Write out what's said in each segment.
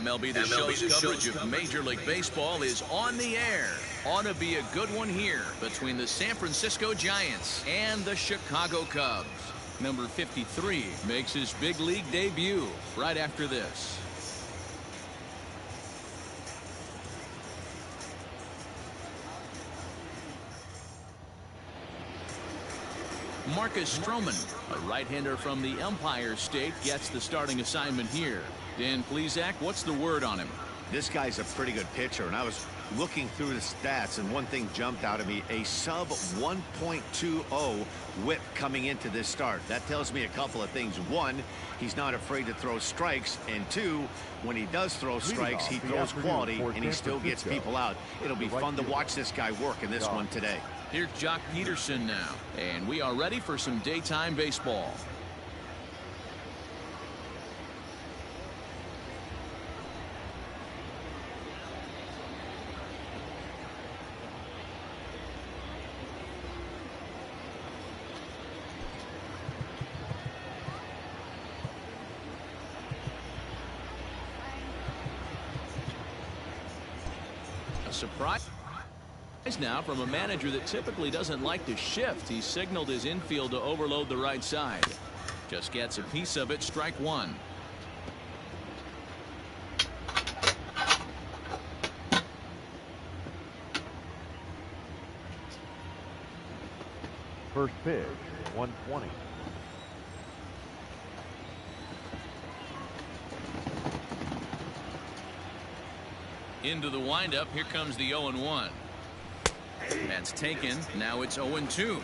MLB The Show's coverage of Major League Baseball is on the air. Ought to be a good one here between the San Francisco Giants and the Chicago Cubs. Number 53 makes his big league debut right after this. Marcus Stroman, a right-hander from the Empire State, gets the starting assignment here. Dan Plesac, what's the word on him? This guy's a pretty good pitcher, and I was looking through the stats, and one thing jumped out at me: a sub 1.20 whip coming into this start. That tells me a couple of things. One, he's not afraid to throw strikes, and two, when he does throw strikes, he throws quality, and he still gets people out. It'll be fun to watch this guy work in this one today. Here's Jock Peterson now, and we are ready for some daytime baseball. A surprise now from a manager that typically doesn't like to shift. He signaled his infield to overload the right side. Just gets a piece of it. Strike one. First pitch, 120. Into the windup. Here comes the 0-1. That's taken. Now it's 0-2.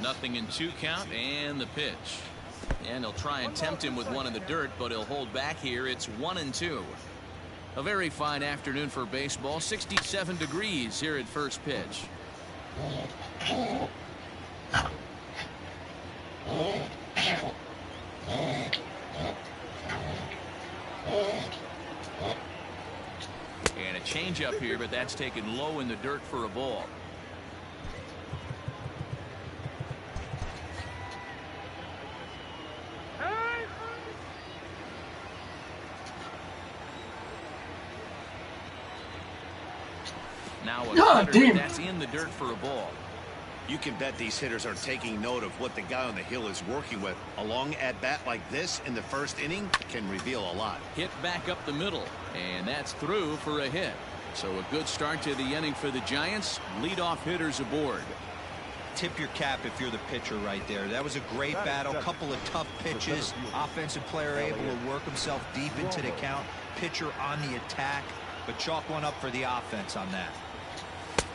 Nothing in 2 count, and the pitch. And he'll try and tempt him with one in the dirt, but he'll hold back here. It's 1-2. A very fine afternoon for baseball. 67 degrees here at first pitch. And a changeup here, but that's taken low in the dirt for a ball. Now a cutter that's in the dirt for a ball. You can bet these hitters are taking note of what the guy on the hill is working with. A long at-bat like this in the first inning can reveal a lot. Hit back up the middle, and that's through for a hit. So a good start to the inning for the Giants. Leadoff hitters aboard. Tip your cap if you're the pitcher right there. That was a great battle. Couple of tough pitches. Offensive player able to work himself deep into the count. Pitcher on the attack, but chalk one up for the offense on that.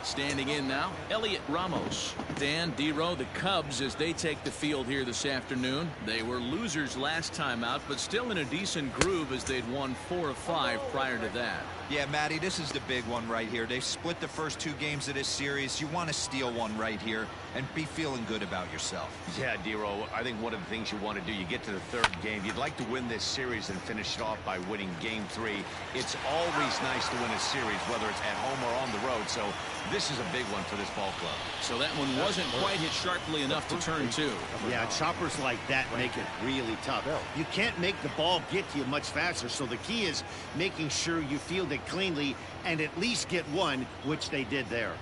Standing in now, Elliot Ramos. Dan, D-Row, the Cubs, as they take the field here this afternoon. They were losers last time out, but still in a decent groove as they'd won 4 of 5 prior to that. Yeah, Matty, this is the big one right here. They've split the first 2 games of this series. You want to steal one right here and be feeling good about yourself. Yeah, D-Row, I think one of the things you want to do, you get to the 3rd game, you'd like to win this series and finish it off by winning game 3. It's always nice to win a series, whether it's at home or on the road. So this is a big one for this ball club. So that one wasn't quite hit sharply enough to turn 2. Yeah, choppers like that make it really tough. You can't make the ball get to you much faster, so the key is making sure you field it cleanly and at least get one, which they did there.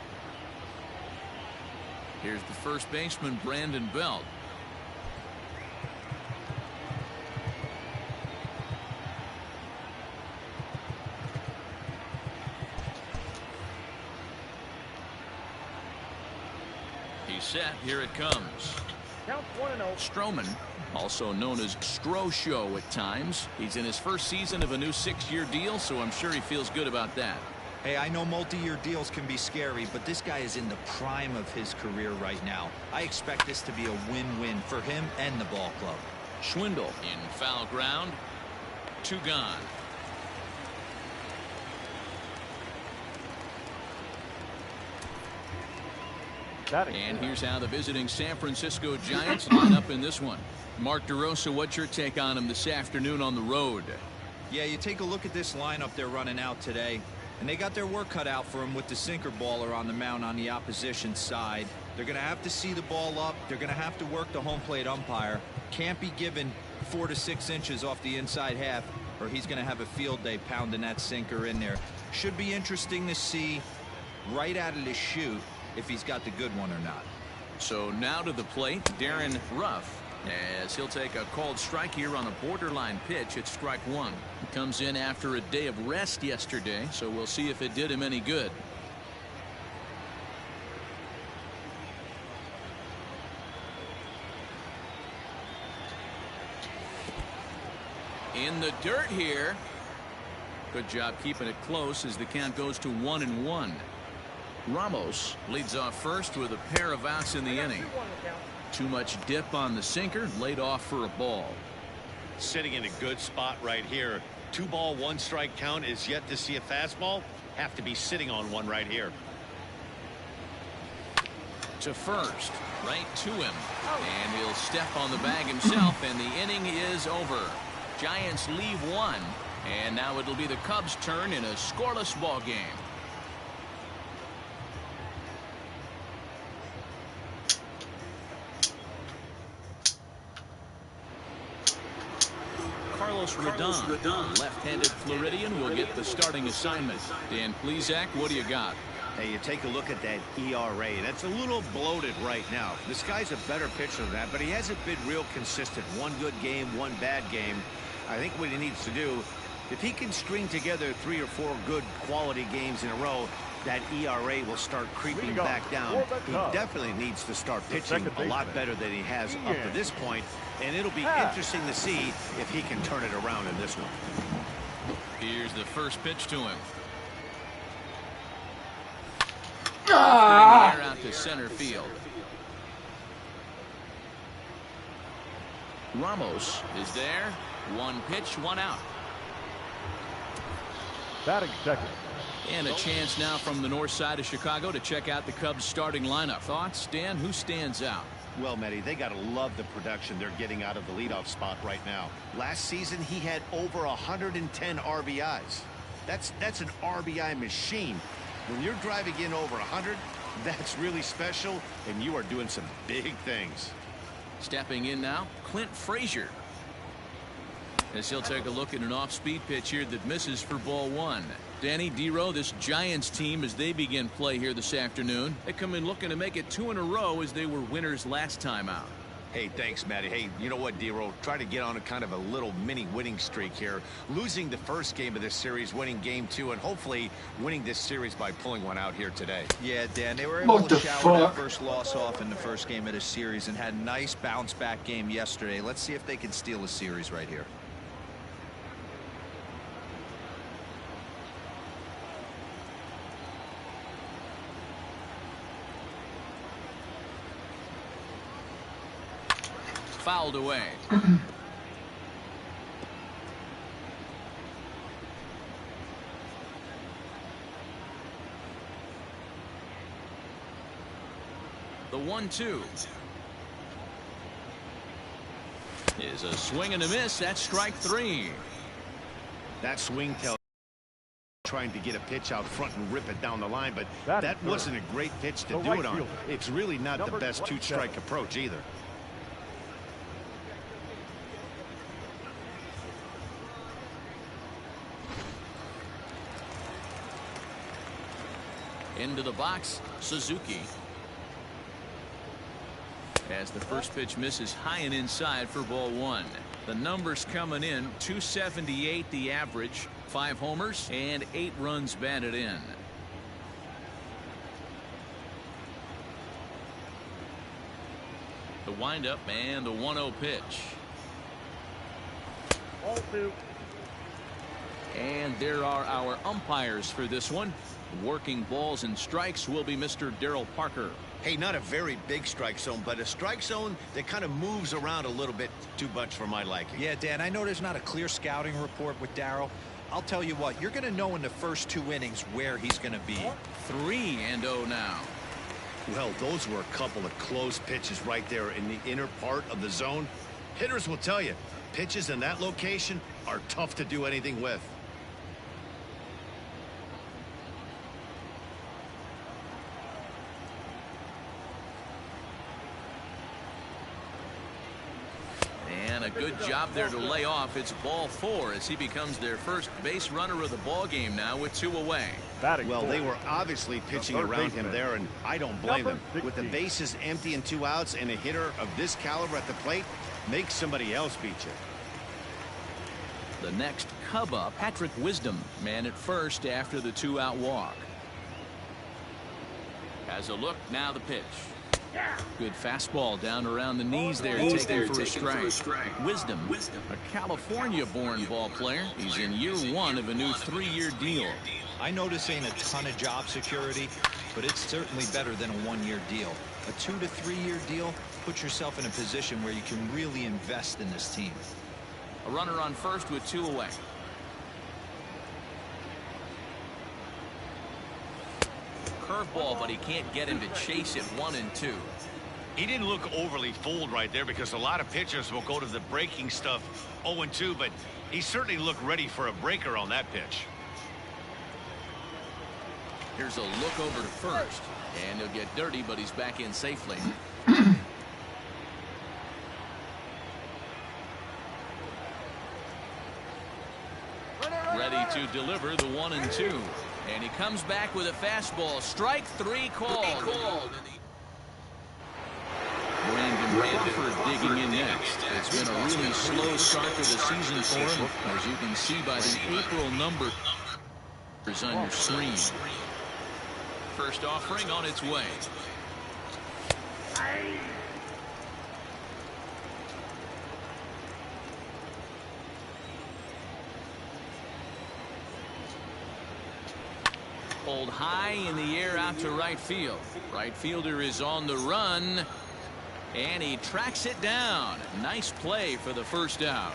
Here's the first baseman, Brandon Belt. He's set. Here it comes. Count 1-0. Stroman, also known as Stro-Show at times. He's in his first season of a new 6-year deal, so I'm sure he feels good about that. Hey, I know multi-year deals can be scary, but this guy is in the prime of his career right now. I expect this to be a win-win for him and the ball club. Schwindel in foul ground. 2 gone. And here's how the visiting San Francisco Giants line up in this one. Mark DeRosa, what's your take on him this afternoon on the road? Yeah, you take a look at this lineup they're running out today. And they got their work cut out for him with the sinker baller on the mound on the opposition side. They're going to have to see the ball up. They're going to have to work the home plate umpire. Can't be given 4 to 6 inches off the inside half, or he's going to have a field day pounding that sinker in there. Should be interesting to see right out of the chute if he's got the good one or not. So now to the plate, Darren Ruff, as he'll take a called strike here on a borderline pitch at strike one. He comes in after a day of rest yesterday, so we'll see if it did him any good. In the dirt here. Good job keeping it close as the count goes to 1-1. Ramos leads off first with a pair of outs in the inning. Too much dip on the sinker, laid off for a ball. Sitting in a good spot right here. 2 ball, 1 strike count. Is yet to see a fastball. Have to be sitting on one right here. To first, right to him, and he'll step on the bag himself, and the inning is over. Giants leave one, and now it'll be the Cubs' turn in a scoreless ball game. Carlos Rodon, left-handed Floridian, will get the starting assignment. Dan Plesac, what do you got? Hey, you take a look at that ERA. That's a little bloated right now. This guy's a better pitcher than that, but he hasn't been real consistent. 1 good game, 1 bad game. I think what he needs to do, if he can string together 3 or 4 good quality games in a row, that ERA will start creeping back down. He definitely needs to start pitching a lot better than he has up to this point, and it'll be interesting to see if he can turn it around in this one. Here's the first pitch to him. Air out to center field. Ramos is there. 1 pitch, 1 out. Batting second. And a chance now from the north side of Chicago to check out the Cubs starting lineup. Thoughts, Dan? Who stands out? Well, Matty, they got to love the production they're getting out of the leadoff spot right now. Last season, he had over 110 RBIs. That's an RBI machine. When you're driving in over 100, that's really special, and you are doing some big things. Stepping in now, Clint Frazier. As he'll take a look at an off-speed pitch here that misses for ball 1. Danny D-Row, this Giants team, as they begin play here this afternoon, they come in looking to make it 2 in a row as they were winners last time out. Hey, thanks, Matty. Hey, you know what, D-Row? Try to get on a kind of a little mini winning streak here. Losing the first game of this series, winning game 2, and hopefully winning this series by pulling one out here today. Yeah, Dan, they were able to shower that first loss off in the first game of this series and had a nice bounce-back game yesterday. Let's see if they can steal a series right here. Fouled away. The 1-2 is a swing and a miss. That's strike 3. That swing tells trying to get a pitch out front and rip it down the line, but that wasn't a great pitch to do it on. It's really not the best 2-strike approach either. Into the box, Suzuki. As the first pitch misses high and inside for ball 1. The numbers coming in, 278 the average, 5 homers and 8 runs batted in. The windup and the 1-0 pitch. Ball 2. And there are our umpires for this one. Working balls and strikes will be Mr. Darryl Parker. Hey, not a very big strike zone, but a strike zone that kind of moves around a little bit too much for my liking. Yeah, Dan, I know there's not a clear scouting report with Darryl. I'll tell you what, you're going to know in the first 2 innings where he's going to be. 3-0 now. Well, those were a couple of close pitches right there in the inner part of the zone. Hitters will tell you, pitches in that location are tough to do anything with. good job there to lay off. It's ball 4 as he becomes their first base runner of the ball game now with 2 away. Well, they were obviously pitching around him there, and I don't blame them. With the bases empty and 2 outs and a hitter of this caliber at the plate, make somebody else beat you. The next Cub up, Patrick Wisdom, man at first after the 2-out walk. Has a look, now the pitch. Good fastball down around the knees there, taken for a strike. Wisdom, a California-born ball player. He's in year 1 of a new 3-year deal. I know this ain't a ton of job security, but it's certainly better than a 1-year deal. A 2 to 3-year deal puts yourself in a position where you can really invest in this team. A runner on first with 2 away. Curveball, but he can't get him to chase it. 1 and 2. He didn't look overly fooled right there, because a lot of pitchers will go to the breaking stuff 0-2, but he certainly looked ready for a breaker on that pitch. Here's a look over to first, and he'll get dirty, but he's back in safely. Ready to deliver the 1 and 2. And he comes back with a fastball. Strike 3 called. Brandon Crawford digging in next. It's been a really slow start to the season for him, as you can see by the April numbers on your screen. First offering on its way. Pulled high in the air out to right field. Right fielder is on the run, and he tracks it down. Nice play for the first out.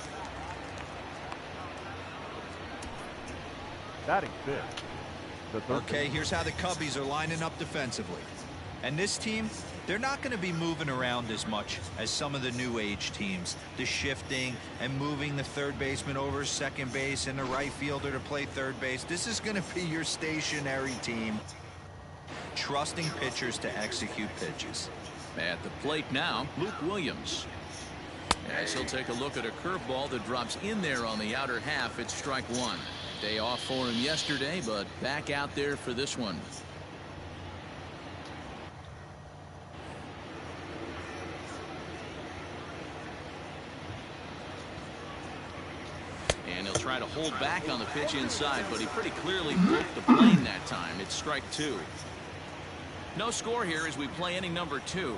Batting fifth. Okay, here's how the Cubbies are lining up defensively. And this team, they're not going to be moving around as much as some of the new age teams. The shifting and moving the third baseman over second base and the right fielder to play third base. This is going to be your stationary team, trusting pitchers to execute pitches. At the plate now, Luke Williams. As he'll take a look at a curveball that drops in there on the outer half. It's strike 1. Day off for him yesterday, but back out there for this one. And he'll try to hold back on the pitch inside, but he pretty clearly broke the plane that time. It's strike 2. No score here as we play inning number 2.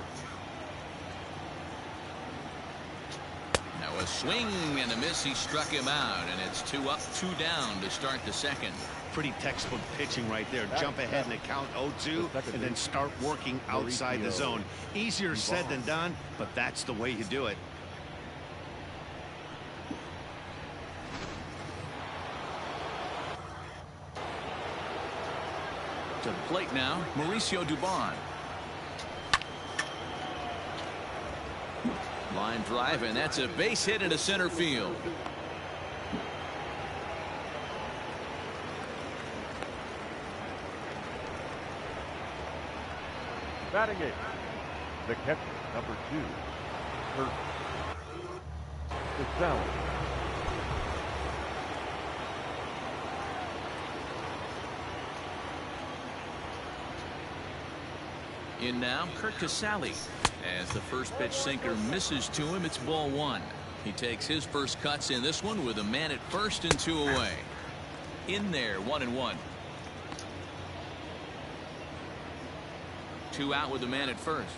Now a swing and a miss. He struck him out, and it's 2 up, 2 down to start the second. Pretty textbook pitching right there. Jump ahead in the count 0-2 and then start working outside the zone. Easier said than done, but that's the way you do it. To the plate now, Mauricio Dubon. Line drive, and that's a base hit into center field. Batting eighth. The catcher, number 2. Casale. In now, Kurt Casale. As the first pitch sinker misses to him, it's ball 1. He takes his first cuts in this one with a man at first and 2 away. In there, 1 and 1. 2 out with a man at first.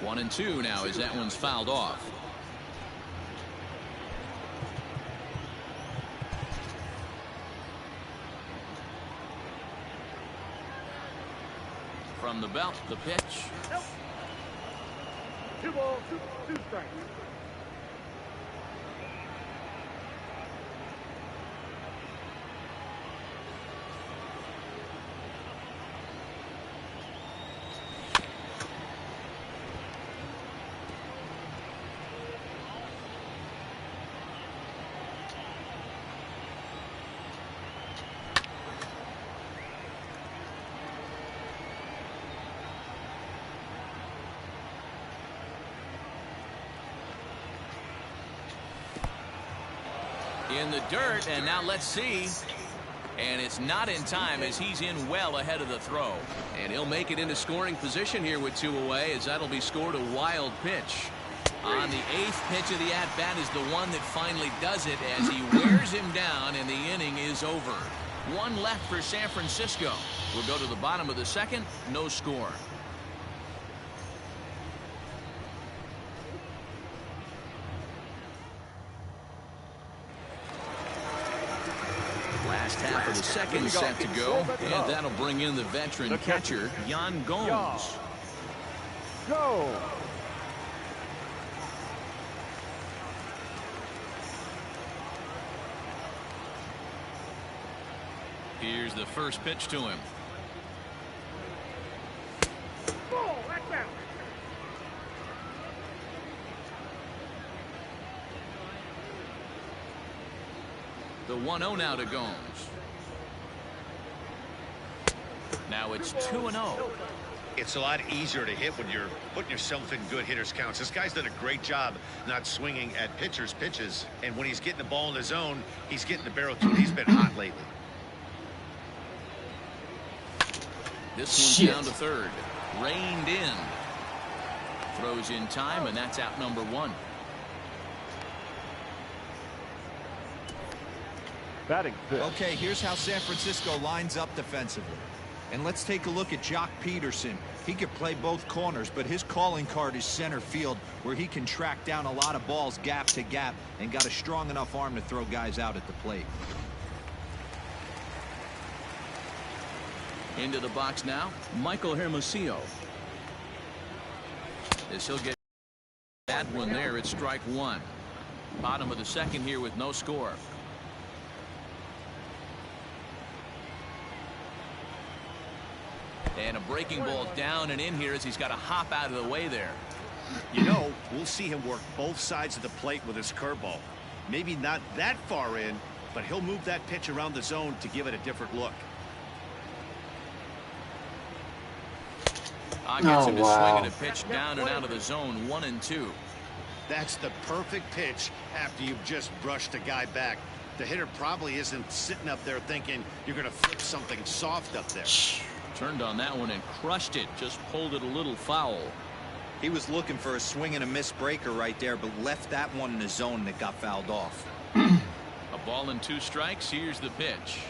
One and 2 now as that one's fouled off. From the belt, the pitch. 2 balls, 2 strikes. in the dirt, and now let's see. And it's not in time as he's in well ahead of the throw. And he'll make it into scoring position here with 2 away, as that'll be scored a wild pitch. On the 8th pitch of the at-bat is the one that finally does it as he wears him down, and the inning is over. 1 left for San Francisco. We'll go to the bottom of the 2nd. No score. Last half of the 2nd set to go, and that'll bring in the veteran catcher, Yan Gomes. Go! Here's the first pitch to him. The 1-0 now to Gomes. Now it's 2-0. It's a lot easier to hit when you're putting yourself in good hitters' counts. This guy's done a great job not swinging at pitchers' pitches. And when he's getting the ball in his zone, he's getting the barrel too. He's been hot lately. This one's down to third. Reined in. Throws in time, and that's out number 1. Batting fifth. Okay, here's how San Francisco lines up defensively. And let's take a look at Jock Peterson. He could play both corners, but his calling card is center field, where he can track down a lot of balls gap to gap and got a strong enough arm to throw guys out at the plate. Into the box now, Michael Hermosillo. As he'll get that one there, it's strike 1. Bottom of the 2nd here with no score. And a breaking ball down and in here as he's got to hop out of the way there. You know, we'll see him work both sides of the plate with his curveball. Maybe not that far in, but he'll move that pitch around the zone to give it a different look. Gets him to swing at a pitch down and out of the zone, 1-2. That's the perfect pitch after you've just brushed a guy back. The hitter probably isn't sitting up there thinking you're going to flip something soft up there. Turned on that one and crushed it. Just pulled it a little foul. He was looking for a swing and a miss breaker right there, but left that one in the zone that got fouled off. A ball and 2 strikes. Here's the pitch.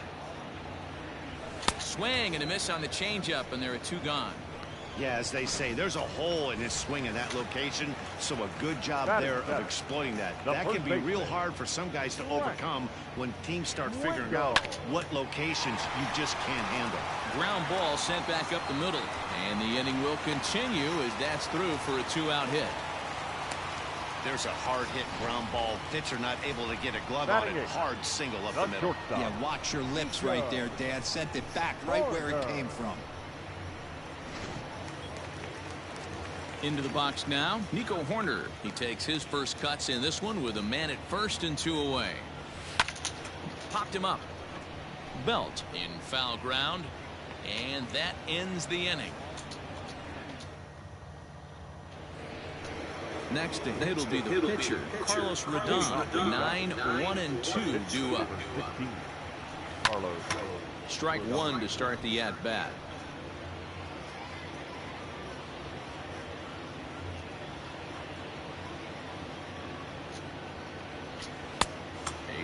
Swing and a miss on the changeup, and there are 2 gone. Yeah, as they say, there's a hole in his swing in that location, so a good job there of exploiting that. That can be real hard for some guys to overcome when teams start figuring out what locations you just can't handle. Ground ball sent back up the middle, and the inning will continue as that's through for a 2-out hit. There's a hard hit ground ball. Pitcher not able to get a glove on it. Hard single up the middle. Yeah, watch your lips right there, Dan. Sent it back right where it came from. Into the box now, Nico Horner. He takes his first cuts in this one with a man at first and 2 away. Popped him up. Belt in foul ground, and that ends the inning. Next, it'll be the pitcher, Carlos Rodon. 9-1-2 due up. Strike 1 to start the at-bat.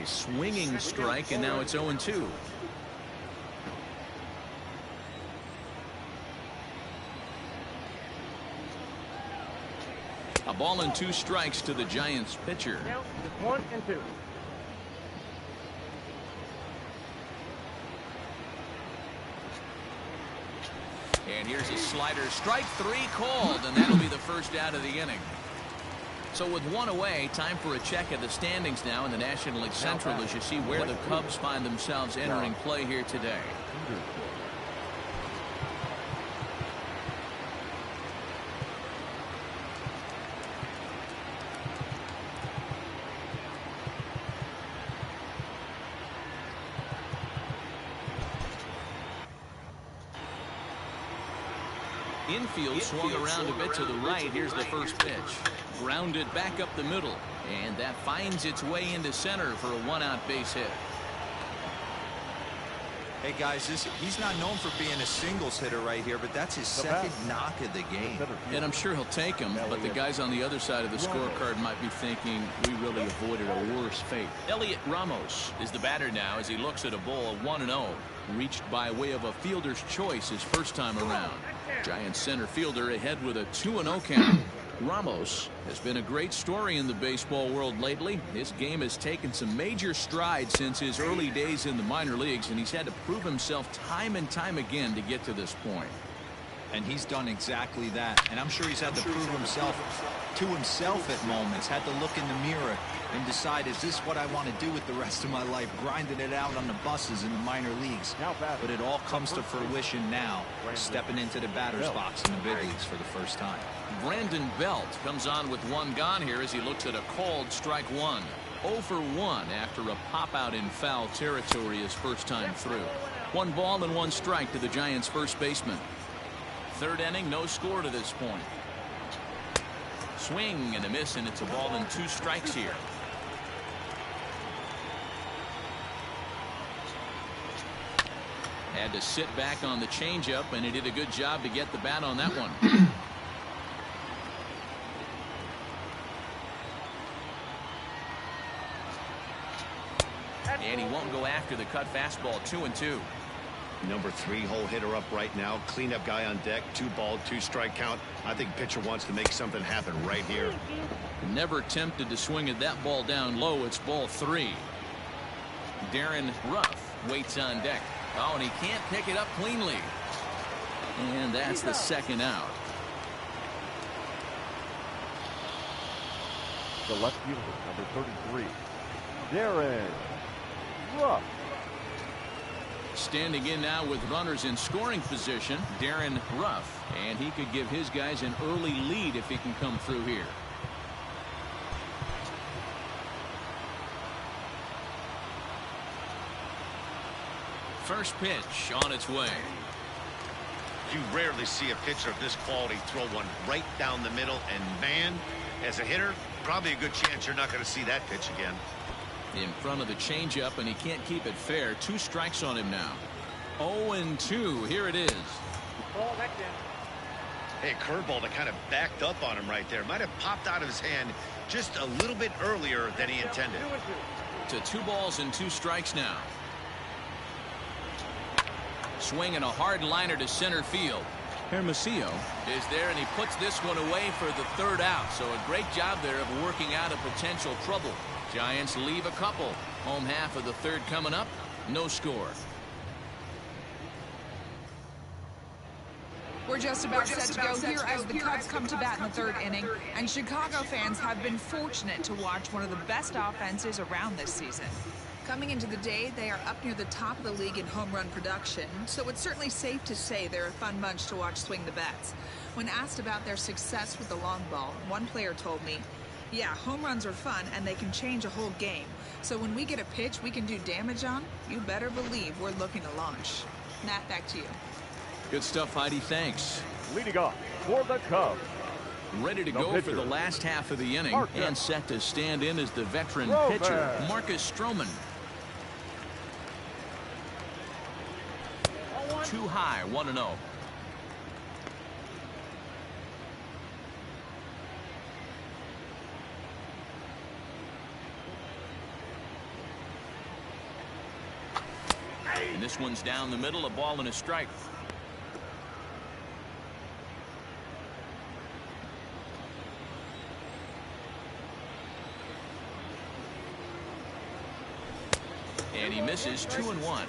A swinging strike, and now it's 0-2. A ball and 2 strikes to the Giants pitcher. 1-2. And here's a slider. Strike 3 called, and that'll be the first out of the inning. So with 1 away, time for a check of the standings now in the National League Central as you see where the Cubs find themselves entering play here today. Infield swung around a bit to the right. Here's the first pitch. Grounded back up the middle. And that finds its way into center for a one-out base hit. Hey guys, he's not known for being a singles hitter right here, but that's his second knock of the game. And I'm sure he'll take him, but the guys on the other side of the scorecard might be thinking we really avoided a worse fate. Elliot Ramos is the batter now as he looks at a ball of 1-0. Reached by way of a fielder's choice his first time around. Giants center fielder ahead with a 2-0 count. Ramos has been a great story in the baseball world lately. His game has taken some major strides since his early days in the minor leagues, and he's had to prove himself time and time again to get to this point. And he's done exactly that. And I'm sure he's had to prove himself to himself at moments. Had to look in the mirror and decide, is this what I want to do with the rest of my life? Grinding it out on the buses in the minor leagues. But it all comes to fruition now, stepping into the batter's box in the big leagues for the first time. Brandon Belt comes on with one gone here as he looks at a called strike one. 0 for 1 after a pop out in foul territory his first time through. 1 ball and 1 strike to the Giants first baseman. Third inning, no score to this point. Swing and a miss, and it's a ball and 2 strikes here. Had to sit back on the changeup, and he did a good job to get the bat on that one. And he won't go after the cut fastball. 2-2. Number 3 hole hitter up right now. Cleanup guy on deck. 2 ball, 2 strike count. I think pitcher wants to make something happen right here. Never tempted to swing at that ball down low. It's ball 3. Darren Ruff waits on deck. Oh, and he can't pick it up cleanly. And that's the second out. The left fielder, number 33, Darren Ruff. Standing in now with runners in scoring position, Darren Ruff, and he could give his guys an early lead if he can come through here. First pitch on its way. You rarely see a pitcher of this quality throw one right down the middle, and man, as a hitter, probably a good chance you're not going to see that pitch again. In front of the changeup, and he can't keep it fair. 2 strikes on him now. 0-2. Here it is. Hey, curveball that kind of backed up on him right there. Might have popped out of his hand just a little bit earlier than he intended. To 2 balls and 2 strikes now. Swing and a hard liner to center field. Hermosillo is there, and he puts this one away for the 3rd out. So a great job there of working out a potential trouble. Giants leave a couple. Home half of the 3rd coming up. No score. We're just about set to go here as the Cubs come to bat in the 3rd inning, and Chicago fans have been fortunate to watch one of the best offenses around this season. Coming into the day, they are up near the top of the league in home run production, so it's certainly safe to say they're a fun bunch to watch swing the bats. When asked about their success with the long ball, one player told me, "Yeah, home runs are fun and they can change a whole game. So when we get a pitch we can do damage on, you better believe we're looking to launch." Matt, back to you. Good stuff, Heidi. Thanks. Leading off for the Cubs. Ready to go for the last half of the inning, and set to stand in as the veteran pitcher, Marcus Stroman. Too high, 1-0. And this one's down the middle, a ball and a strike. And he misses. 2-1.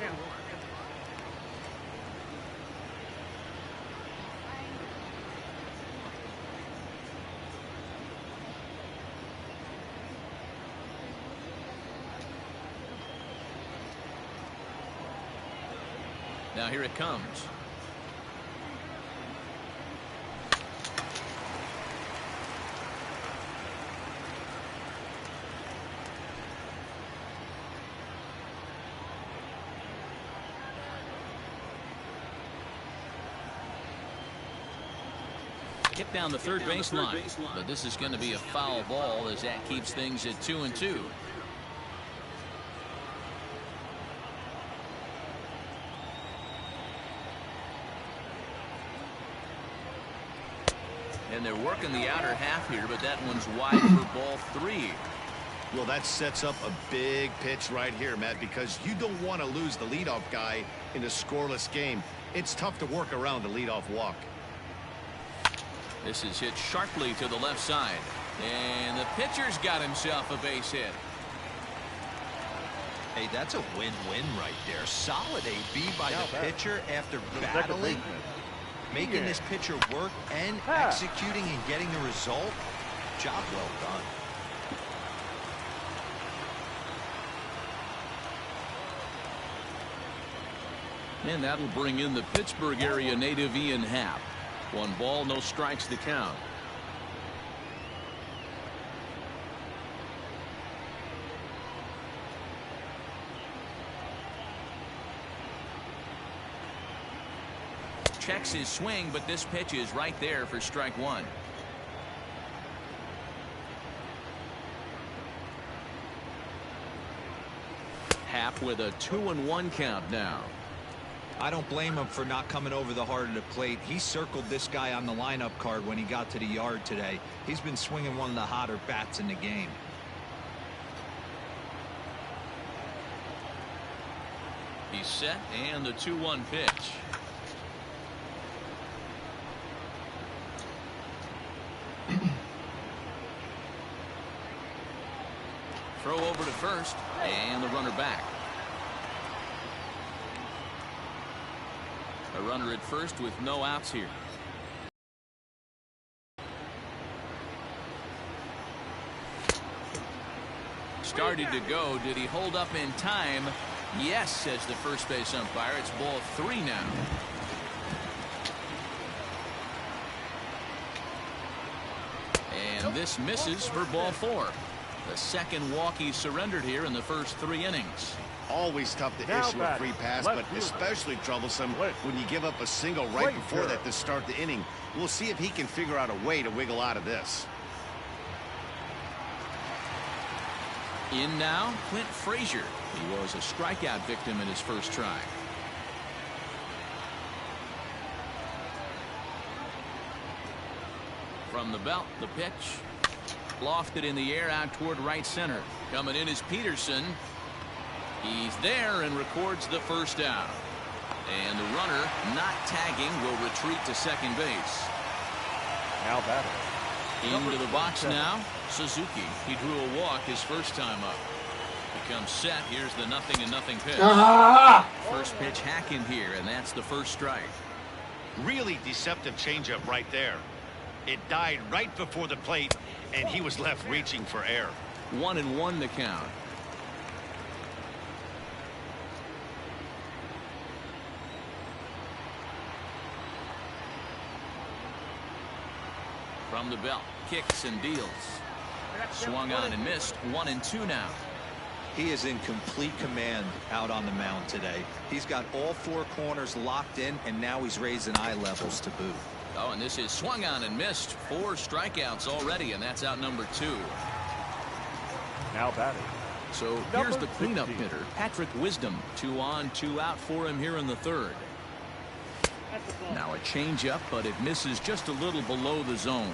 Now here it comes. Hit down the third baseline. But this is going to be a foul ball as that keeps things at 2-2. And they're working the outer half here, but that one's wide for ball 3. Well, that sets up a big pitch right here, Matt, because you don't want to lose the leadoff guy in a scoreless game. It's tough to work around the leadoff walk. This is hit sharply to the left side. And the pitcher's got himself a base hit. Hey, that's a win-win right there. Solid AB by the pitcher after battling, making this pitcher work and executing and getting the result. Job well done. And that'll bring in the Pittsburgh area native Ian Happ. 1 ball, no strikes to count. Checks his swing, but this pitch is right there for strike 1. Happ with a 2-1 count now. I don't blame him for not coming over the heart of the plate. He circled this guy on the lineup card when he got to the yard today. He's been swinging one of the hotter bats in the game. He's set, and the 2-1 pitch. Throw over to first, and the runner back. A runner at first with no outs here. Started to go. Did he hold up in time? Yes, says the first base umpire. It's ball 3 now. And this misses for ball 4. The second walk he surrendered here in the first 3 innings. Always tough to issue a free pass, but especially troublesome when you give up a single right before that to start the inning. We'll see if he can figure out a way to wiggle out of this. In now, Clint Frazier. He was a strikeout victim in his first try. From the belt, the pitch. Lofted in the air out toward right center. Coming in is Peterson. He's there and records the first out. And the runner, not tagging, will retreat to second base. Now batting. Into the box now, Suzuki. He drew a walk his first time up. Becomes set. Here's the 0-0 pitch. First pitch hacking here, and that's the first strike. Really deceptive changeup right there. It died right before the plate, and he was left reaching for air. 1-1 the count. From the belt, kicks and deals. Swung on and missed. 1-2 now. He is in complete command out on the mound today. He's got all 4 corners locked in, and now he's raising eye levels to boot. Oh, and this is swung on and missed. 4 strikeouts already, and that's out number 2. Now batting. So here's the cleanup hitter, Patrick Wisdom. 2 on, 2 out for him here in the 3rd. Now a changeup, but it misses just a little below the zone.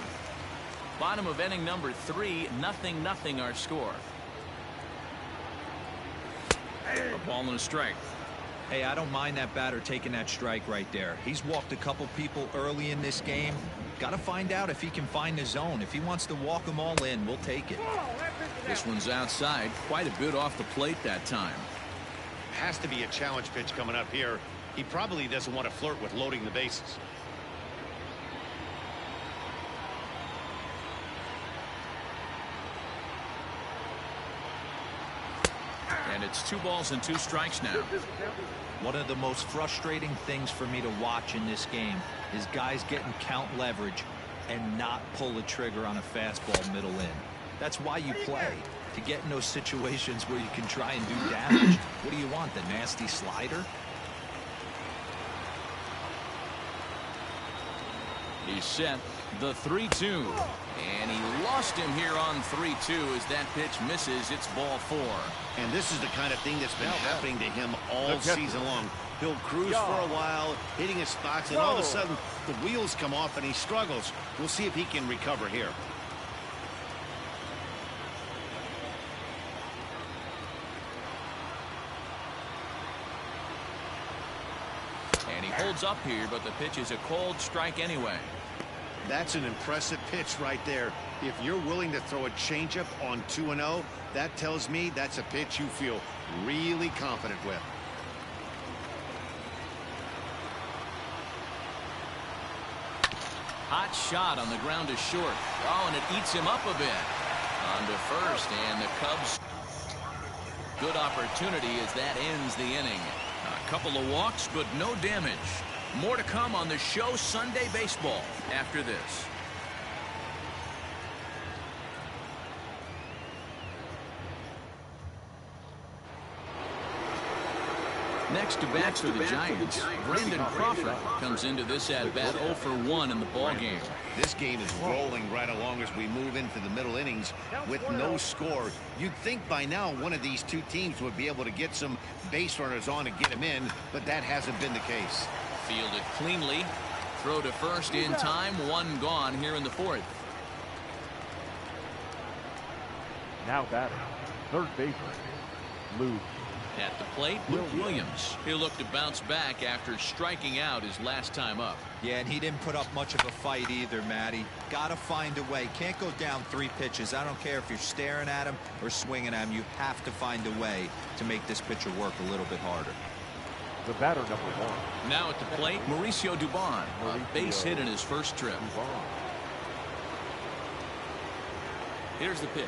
Bottom of inning number 3, 0-0 our score. A ball and a strike. Hey, I don't mind that batter taking that strike right there. He's walked a couple people early in this game. Got to find out if he can find the zone. If he wants to walk them all in, we'll take it. This one's outside, quite a bit off the plate that time. Has to be a challenge pitch coming up here. He probably doesn't want to flirt with loading the bases. And it's 2 balls and 2 strikes now. One of the most frustrating things for me to watch in this game is guys getting count leverage and not pull the trigger on a fastball middle in. That's why you play, to get in those situations where you can try and do damage. What do you want, the nasty slider? He's set. The 3-2. And he lost him here on 3-2 as that pitch misses. It's ball 4. And this is the kind of thing that's been happening to him all season long. He'll cruise for a while, hitting his spots, and all of a sudden the wheels come off and he struggles. We'll see if he can recover here. And he holds up here, but the pitch is a cold strike anyway. That's an impressive pitch right there. If you're willing to throw a changeup on 2-0, that tells me that's a pitch you feel really confident with. Hot shot on the ground is short. Oh, and it eats him up a bit. On to first, and the Cubs. Good opportunity as that ends the inning. A couple of walks, but no damage. More to come on the show Sunday Baseball after this. Next to bat for the Giants, Brandon Crawford comes into this at-bat 0 for 1 in the ballgame. This game is rolling right along as we move into the middle innings with no score. You'd think by now one of these two teams would be able to get some base runners on and get them in, but that hasn't been the case. Fielded cleanly. Throw to first in time. One gone here in the 4th. Now batting, third baseman, Luke. At the plate, Luke Williams. He'll look to bounce back after striking out his last time up. Yeah, and he didn't put up much of a fight either, Matty. Got to find a way. Can't go down 3 pitches. I don't care if you're staring at him or swinging at him. You have to find a way to make this pitcher work a little bit harder. The batter, number 1. Now at the plate, Mauricio Dubon. A base hit in his first trip. Here's the pitch.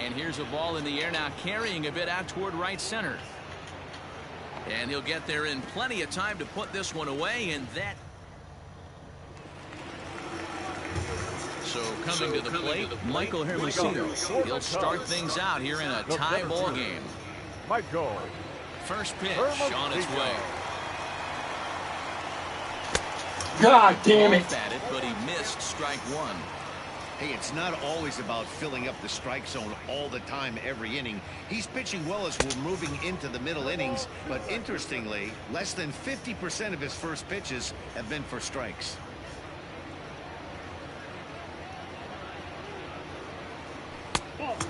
And here's a ball in the air now, carrying a bit out toward right center. And he'll get there in plenty of time to put this one away, and that. So coming to the plate, Michael Hermosillo. He'll start things out here in a tie ball game. Michael. First pitch on its way. God damn it. At it, but he missed strike 1. Hey, it's not always about filling up the strike zone all the time every inning. He's pitching well as we're moving into the middle innings, but interestingly, less than 50% of his first pitches have been for strikes.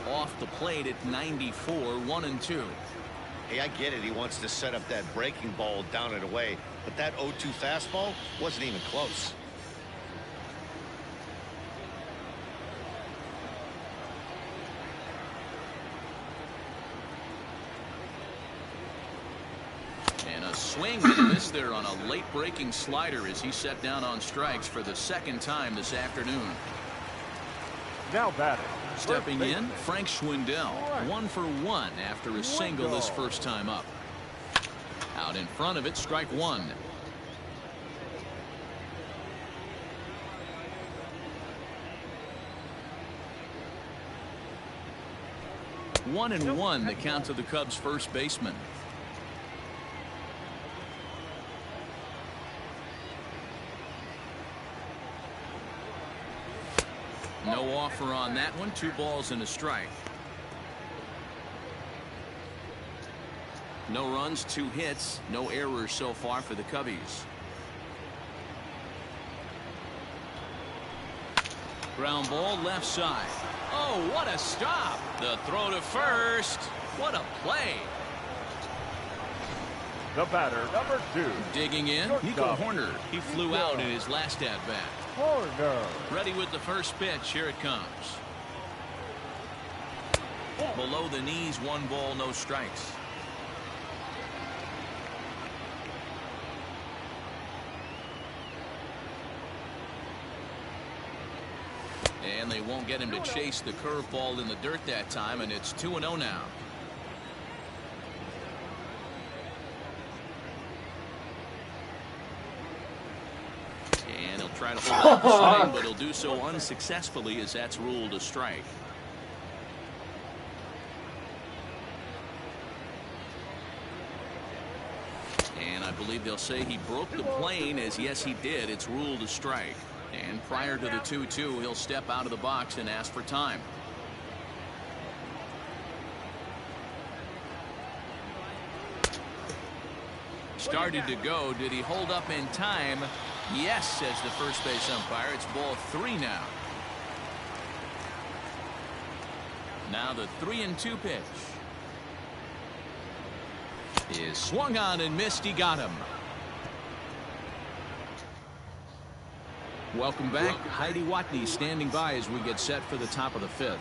Off the plate at 94, 1-2. Hey, I get it. He wants to set up that breaking ball down and away, but that 0-2 fastball wasn't even close. Swing and a miss there on a late breaking slider as he set down on strikes for the second time this afternoon. Now batting. Stepping in, Frank Schwindel. 1 for 1 after a single his first time up. Out in front of it, strike 1. One and 1 the count to the Cubs first baseman. No offer on that one. 2 balls and a strike. No runs, 2 hits, no errors so far for the Cubbies. Ground ball left side. Oh, what a stop. The throw to first. What a play. The batter, number 2. Digging in, Nico Horner. He flew out in his last at-bat. Horner. Ready with the first pitch. Here it comes. Below the knees, 1 ball, no strikes. And they won't get him to chase the curveball in the dirt that time, and it's 2-0 now. And he'll try to hold off the swing, but he'll do so unsuccessfully as that's ruled a strike. And a I believe they'll say he broke the plane, as yes, he did. It's ruled a strike. And prior to the 2-2, he'll step out of the box and ask for time. Started to go. Did he hold up in time? Yes, says the first base umpire. It's ball 3 now. Now the 3-2 pitch is swung on and missed. He got him. Welcome back. Heidi Watney standing by as we get set for the top of the 5th.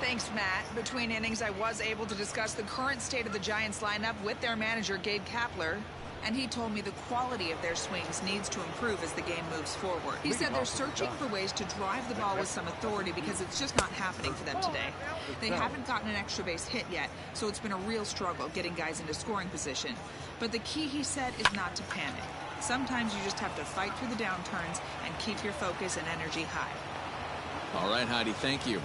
Thanks, Matt. Between innings, I was able to discuss the current state of the Giants lineup with their manager, Gabe Kapler, and he told me the quality of their swings needs to improve as the game moves forward. He said they're searching for ways to drive the ball with some authority because it's just not happening for them today. They haven't gotten an extra base hit yet, so it's been a real struggle getting guys into scoring position. But the key, he said, is not to panic. Sometimes you just have to fight through the downturns and keep your focus and energy high. All right, Heidi, thank you.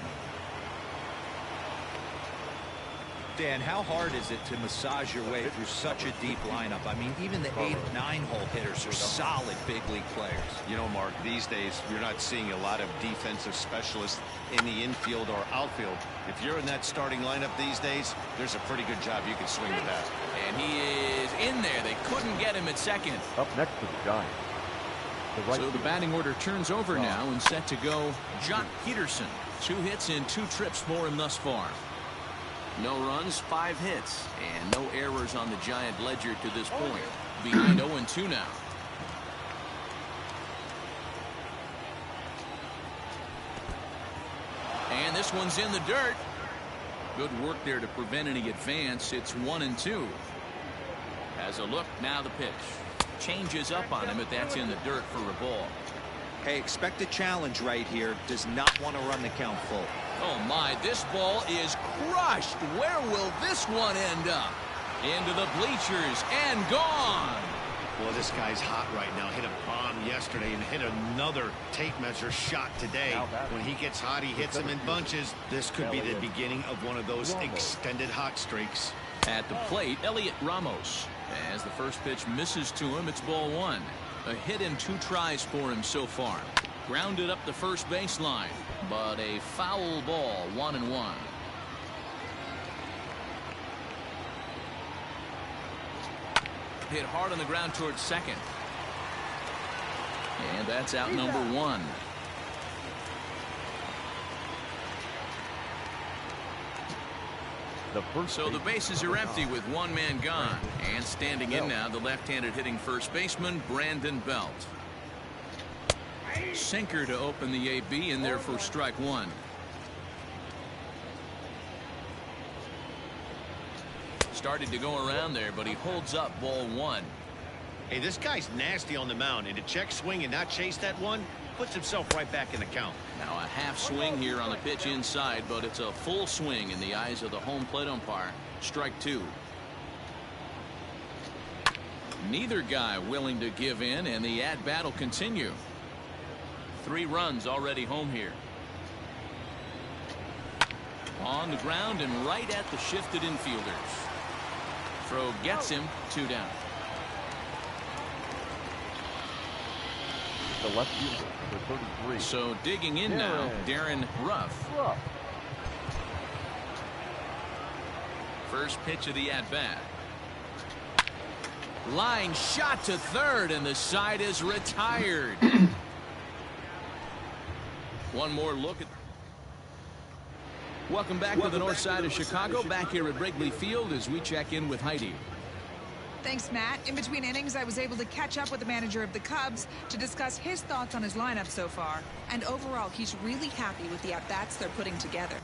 Dan, how hard is it to massage your way through such a deep lineup? I mean, even the 8- and 9-hole hitters are solid big league players. You know, Mark, these days you're not seeing a lot of defensive specialists in the infield or outfield. If you're in that starting lineup these days, there's a pretty good job you can swing the bat. And he is in there. They couldn't get him at second. Up next to the Giants. So the batting order turns over now and set to go Jock Peterson. 2 hits and 2 trips for him thus far. No runs, 5 hits, and no errors on the Giant ledger to this point. Behind 0-2 now. And this one's in the dirt. Good work there to prevent any advance. It's 1-2. Has a look, now the pitch. Changes up on him, but that's in the dirt for a ball. Hey, expect a challenge right here. Does not want to run the count full. Oh my, this ball is crushed. Where will this one end up? Into the bleachers and gone. Well, this guy's hot right now. Hit a bomb yesterday and hit another tape measure shot today. When he gets hot, he hits them in bunches. This could be the beginning of one of those extended hot streaks. At the plate, Elliot Ramos. As the first pitch misses to him, it's ball 1. A hit and 2 tries for him so far. Grounded up the first baseline, but a foul ball, 1-1. Hit hard on the ground towards second. And that's out number 1. So the bases are empty with 1 man gone. And standing in now, the left-handed hitting first baseman, Brandon Belt. Sinker to open the AB in there for strike 1. Started to go around there, but he holds up ball 1. Hey, this guy's nasty on the mound, and to check swing and not chase that one puts himself right back in the count. Now a half swing here on the pitch inside, but it's a full swing in the eyes of the home plate umpire. Strike 2. Neither guy willing to give in, and the at-bat will continue. 3 runs already home here. On the ground and right at the shifted infielders. Throw gets him, 2 down. The left fielder, number 33. So digging in now, Darren Ruff. First pitch of the at-bat. Line shot to third, and the side is retired. One more look at. Welcome back to the north side of Chicago, back here at Wrigley Field as we check in with Heidi. Thanks, Matt. In between innings, I was able to catch up with the manager of the Cubs to discuss his thoughts on his lineup so far. And overall, he's really happy with the at-bats they're putting together.